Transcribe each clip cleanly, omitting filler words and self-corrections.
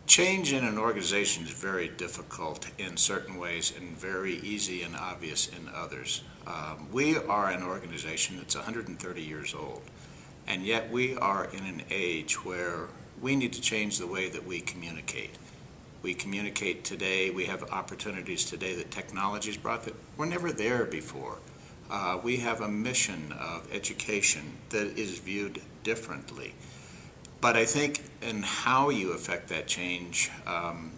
Change in an organization is very difficult in certain ways and very easy and obvious in others. We are an organization that's 130 years old, and yet we are in an age where we need to change the way that we communicate. We communicate today, we have opportunities today that technology's brought that were never there before. We have a mission of education that is viewed differently. But I think in how you affect that change,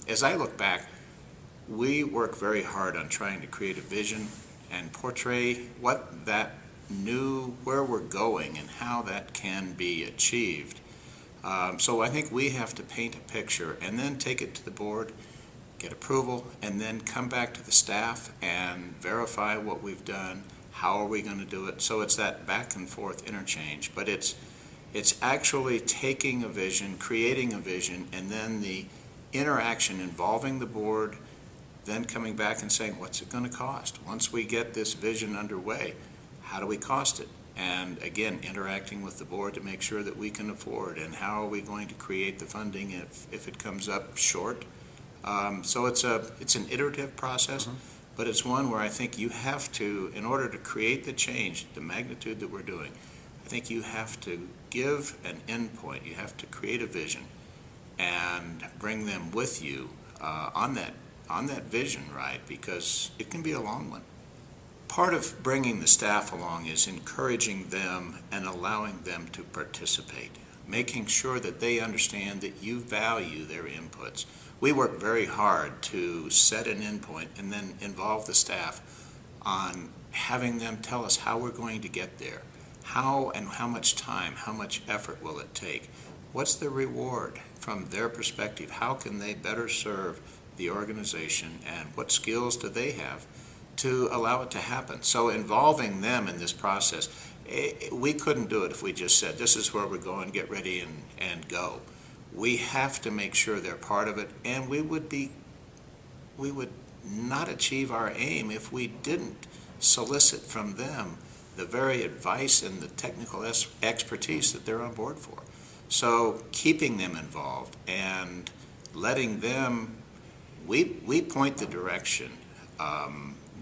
as I look back, we work very hard on trying to create a vision and portray what that new, where we're going and how that can be achieved. So I think we have to paint a picture and then take it to the board, get approval, and then come back to the staff and verify what we've done. How are we going to do it? So it's that back and forth interchange, but it's actually taking a vision, creating a vision, and then the interaction involving the board, then coming back and saying, what's it going to cost? Once we get this vision underway, how do we cost it? And again, interacting with the board to make sure that we can afford, and how are we going to create the funding if it comes up short. So it's an iterative process, but it's one where I think you have to, in order to create the change, the magnitude that we're doing, I think you have to give an endpoint. You have to create a vision and bring them with you on that vision ride, because it can be a long one. Part of bringing the staff along is encouraging them and allowing them to participate, making sure that they understand that you value their inputs. We work very hard to set an endpoint and then involve the staff on having them tell us how we're going to get there. How and how much time, how much effort will it take? What's the reward from their perspective? How can they better serve the organization, and what skills do they have to allow it to happen? So involving them in this process, we couldn't do it if we just said, this is where we're going, get ready and go. We have to make sure they're part of it, and we would not achieve our aim if we didn't solicit from them the very advice and the technical expertise that they're on board for. So keeping them involved and letting them, we point the direction,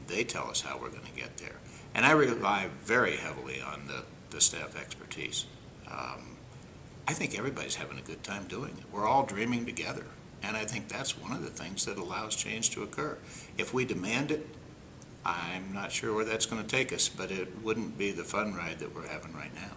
they tell us how we're going to get there. And I rely very heavily on the staff expertise. I think everybody's having a good time doing it. We're all dreaming together, and I think that's one of the things that allows change to occur. If we demand it, I'm not sure where that's going to take us, but it wouldn't be the fun ride that we're having right now.